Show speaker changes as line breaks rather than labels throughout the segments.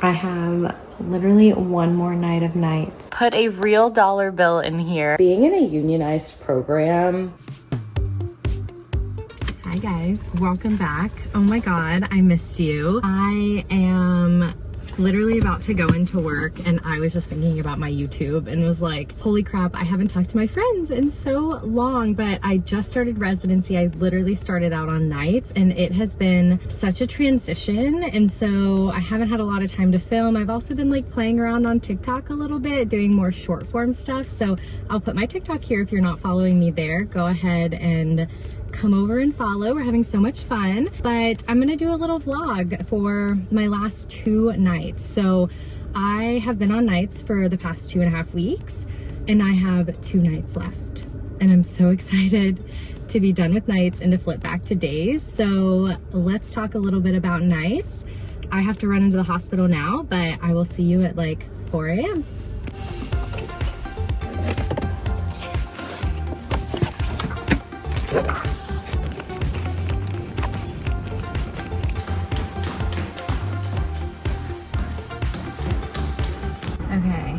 I have literally one more night of nights. Put a real dollar bill in here. Being in a unionized program. Hi guys, welcome back. Oh my God, I missed you. I am literally about to go into work and I was just thinking about my YouTube and was like, holy crap, I haven't talked to my friends in so long, but I just started residency. I literally started out on nights and it has been such a transition. And so I haven't had a lot of time to film. I've also been like playing around on TikTok a little bit, doing more short form stuff. So I'll put my TikTok here if you're not following me there. Go ahead and come over and follow. We're having so much fun, but I'm gonna do a little vlog for my last 2 nights. So I have been on nights for the past 2.5 weeks and I have 2 nights left and I'm so excited to be done with nights and to flip back to days. So let's talk a little bit about nights. I have to run into the hospital now, but I will see you at like 4 a.m. Okay,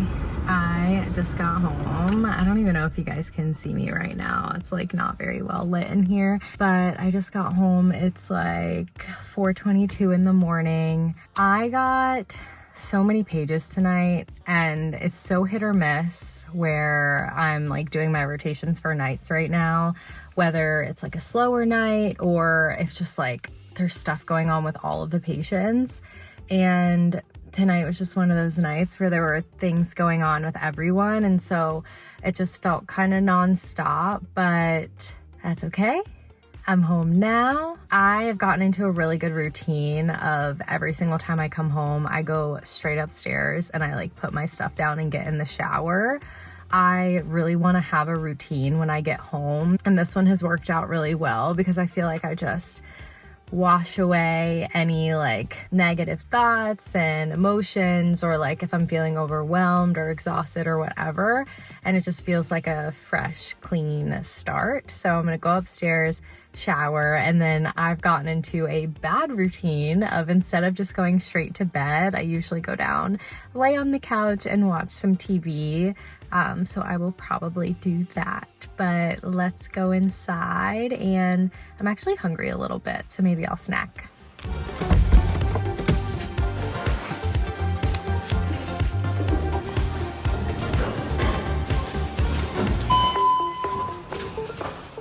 I just got home. I don't even know if you guys can see me right now. It's like not very well lit in here, but I just got home. It's like 4:22 in the morning. I got so many pages tonight and it's so hit or miss where I'm like doing my rotations for nights right now, whether it's like a slower night or if just like there's stuff going on with all of the patients. And tonight was just one of those nights where there were things going on with everyone. And so it just felt kind of nonstop, but that's okay. I'm home now. I have gotten into a really good routine of every single time I come home, I go straight upstairs and I like put my stuff down and get in the shower. I really want to have a routine when I get home. And this one has worked out really well because I feel like I just wash away any like negative thoughts and emotions, or like if I'm feeling overwhelmed or exhausted or whatever, and it just feels like a fresh, clean start. So I'm gonna go upstairs, shower, and then I've gotten into a bad routine of, instead of just going straight to bed, I usually go down, lay on the couch and watch some TV. So I will probably do that, but let's go inside, and I'm actually hungry a little bit, so maybe I'll snack.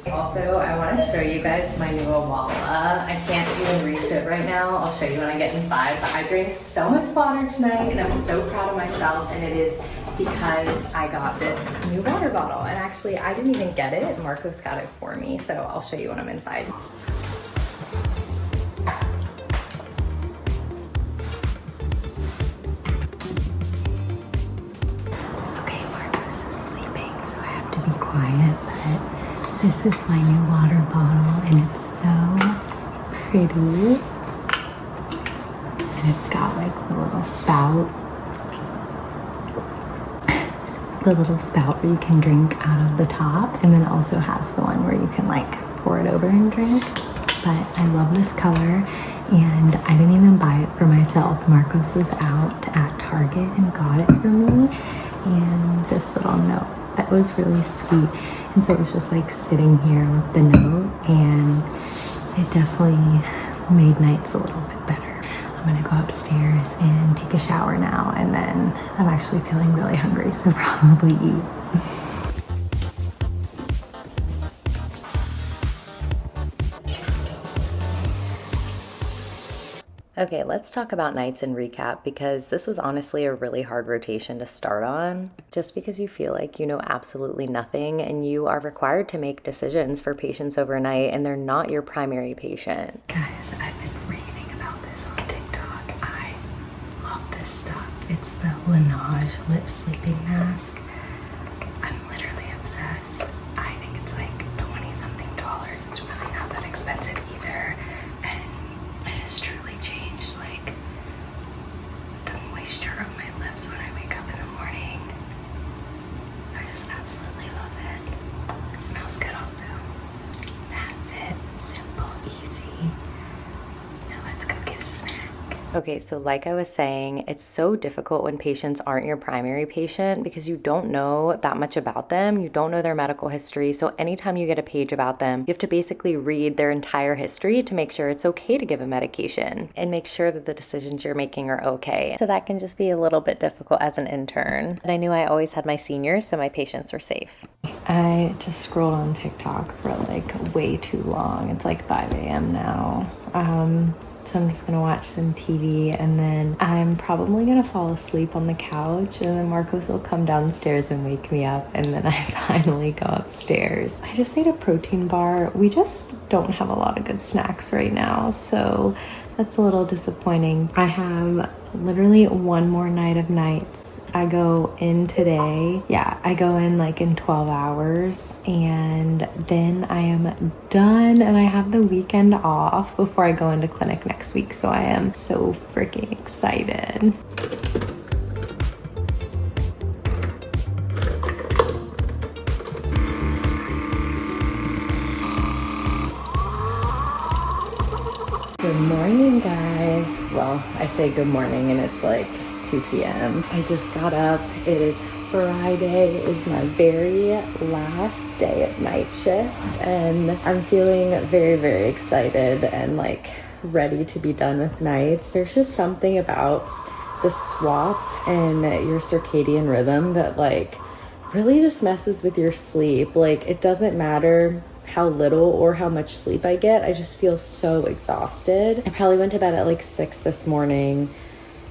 Also, I want to show you guys my new Awala. I can't even reach it right now. I'll show you when I get inside, but I drank so much water tonight and I'm so proud of myself, and it is because I got this new water bottle. And actually, I didn't even get it. Marcos got it for me, so I'll show you when I'm inside. Okay, Marcos is sleeping, so I have to be quiet, but this is my new water bottle and it's so pretty. And it's got like the little spout. The little spout where you can drink out of the top, and then it also has the one where you can like pour it over and drink. But I love this color and I didn't even buy it for myself. Marcos was out at Target and got it for me, and this little note that was really sweet. And so it was just like sitting here with the note, and it definitely made nights a little bit better. I'm gonna go upstairs and take a shower now, and then I'm actually feeling really hungry, so probably eat. Okay, let's talk about nights and recap, because this was honestly a really hard rotation to start on, just because you feel like you know absolutely nothing and you are required to make decisions for patients overnight and they're not your primary patient. Guys, I've been raving about this on TikTok. I love this stuff. It's the Laneige lip sleeping mask. I'm literally obsessed. I think it's like $20-something. It's really not that expensive either. And it has truly changed like the moisture of my lips when I wake up in the morning. I just absolutely love it. It smells good also. That's it. Simple, easy. Now let's go get a snack. Okay, so like I was saying, it's so difficult when patients aren't your primary patient because you don't know that much about them. You don't know their medical history. So anytime you get a page about them, you have to basically read their entire history to make sure it's okay to give a medication and make sure that the decisions you're making are okay. So that can just be a little bit difficult as an intern. But I knew I always had my seniors, so my patients were safe. I just scrolled on TikTok for like way too long. It's like 5 a.m. now. So I'm just gonna watch some TV and then I'm probably gonna fall asleep on the couch and then Marcos will come downstairs and wake me up and then I finally go upstairs. I just ate a protein bar. We just don't have a lot of good snacks right now, so that's a little disappointing. I have literally one more night of nights. I go in today. Yeah, I go in like in 12 hours and then I am done and I have the weekend off before I go into clinic next week. So I am so freaking excited. Good morning, guys. Well, I say good morning and it's like 2 p.m. I just got up. It is Friday. It is my very last day of night shift and I'm feeling very, very excited and like ready to be done with nights. There's just something about the swap and your circadian rhythm that like really just messes with your sleep. Like it doesn't matter how little or how much sleep I get. I just feel so exhausted. I probably went to bed at like 6 this morning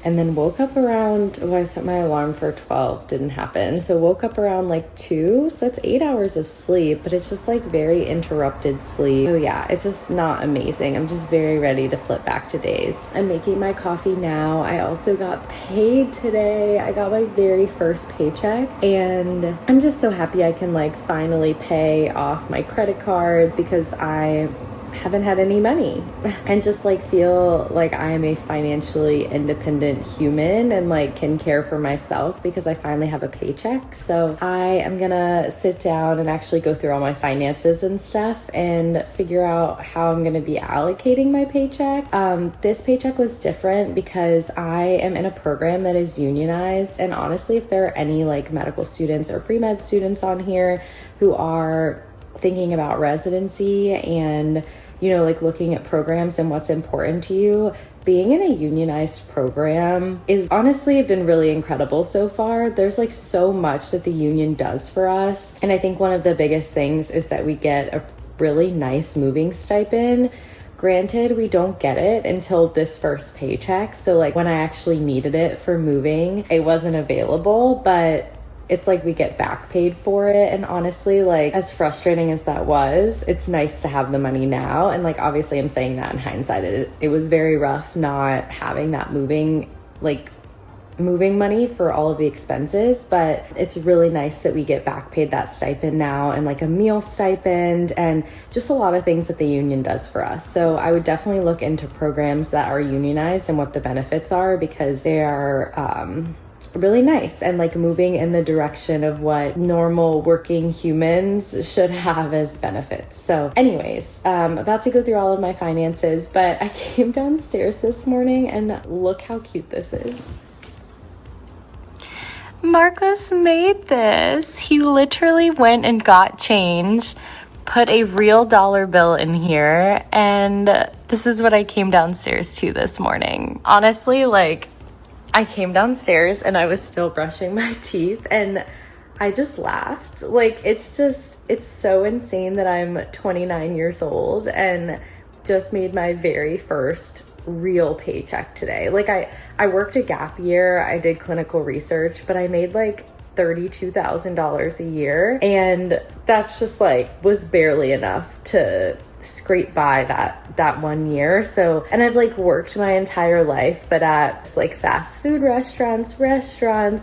and then woke up around, well, I set my alarm for 12, didn't happen. So woke up around like 2, so that's 8 hours of sleep, but it's just like very interrupted sleep. So yeah, it's just not amazing. I'm just very ready to flip back to days. I'm making my coffee now. I also got paid today. I got my very first paycheck and I'm just so happy I can like finally pay off my credit cards because I haven't had any money and just like feel like I am a financially independent human and like can care for myself because I finally have a paycheck. So I am gonna sit down and actually go through all my finances and stuff and figure out how I'm gonna be allocating my paycheck. This paycheck was different because I am in a program that is unionized, and honestly, if there are any like medical students or pre-med students on here who are thinking about residency and, you know, like looking at programs and what's important to you, being in a unionized program is honestly been really incredible so far. There's like so much that the union does for us. And I think one of the biggest things is that we get a really nice moving stipend. Granted, we don't get it until this first paycheck. So like when I actually needed it for moving, it wasn't available, but it's like we get back paid for it. And honestly, like as frustrating as that was, it's nice to have the money now. And like obviously I'm saying that in hindsight, it was very rough not having that moving money for all of the expenses, but it's really nice that we get back paid that stipend now and like a meal stipend and just a lot of things that the union does for us. So I would definitely look into programs that are unionized and what the benefits are, because they are really nice and like moving in the direction of what normal working humans should have as benefits. So anyways, about to go through all of my finances, but I came downstairs this morning and look how cute this is. Marcos made this. He literally went and got change, put a real dollar bill in here, and this is what I came downstairs to this morning. Honestly, like I came downstairs and I was still brushing my teeth and I just laughed. Like it's so insane that I'm 29 years old and just made my very first real paycheck today. Like I worked a gap year, I did clinical research, but I made like $32,000 a year, and that's just like was barely enough to scrape by that 1 year. So, and I've like worked my entire life, but at like fast food restaurants,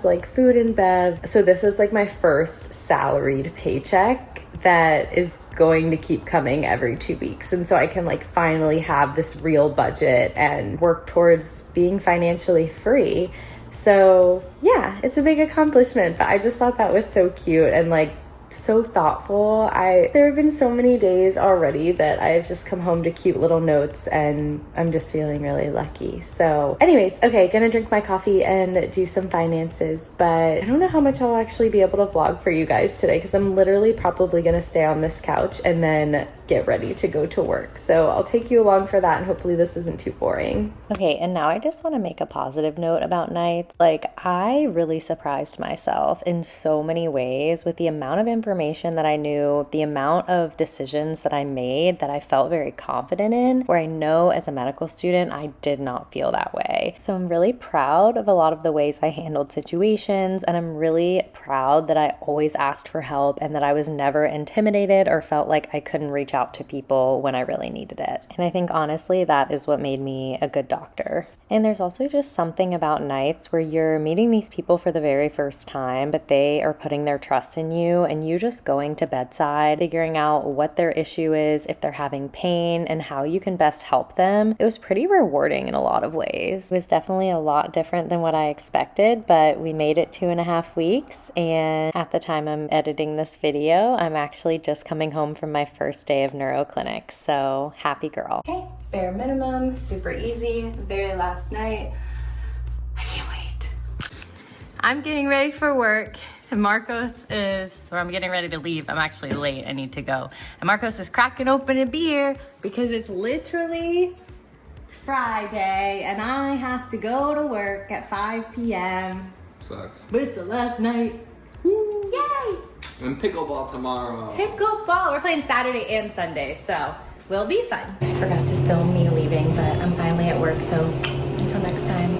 like food and bev. So this is like my first salaried paycheck that is going to keep coming every 2 weeks. And so I can like finally have this real budget and work towards being financially free. So yeah, it's a big accomplishment, but I just thought that was so cute. And like so thoughtful. There have been so many days already that I've just come home to cute little notes, and I'm just feeling really lucky. So anyways, okay, gonna drink my coffee and do some finances, but I don't know how much I'll actually be able to vlog for you guys today because I'm literally probably gonna stay on this couch and then get ready to go to work. So I'll take you along for that, and hopefully this isn't too boring. Okay, and now I just want to make a positive note about nights. Like, I really surprised myself in so many ways with the amount of information that I knew, the amount of decisions that I made that I felt very confident in, where I know as a medical student I did not feel that way. So I'm really proud of a lot of the ways I handled situations, and I'm really proud that I always asked for help and that I was never intimidated or felt like I couldn't reach out to people when I really needed it. And I think honestly that is what made me a good doctor. And there's also just something about nights where you're meeting these people for the very first time, but they are putting their trust in you, and you just going to bedside, figuring out what their issue is, if they're having pain, and how you can best help them. It was pretty rewarding in a lot of ways. It was definitely a lot different than what I expected, but we made it 2.5 weeks, and at the time I'm editing this video, I'm actually just coming home from my first day of neuro clinic, so happy girl. Okay, bare minimum, super easy, very last night. I can't wait. I'm getting ready for work, and Marcos I'm getting ready to leave. I'm actually late, I need to go. And Marcos is cracking open a beer because it's literally Friday and I have to go to work at 5 p.m.
Sucks.
But it's the last night. Woo. Yay!
And pickleball tomorrow.
Pickleball. We're playing Saturday and Sunday, so will be fun. I forgot to film me leaving, but I'm finally at work, so until next time.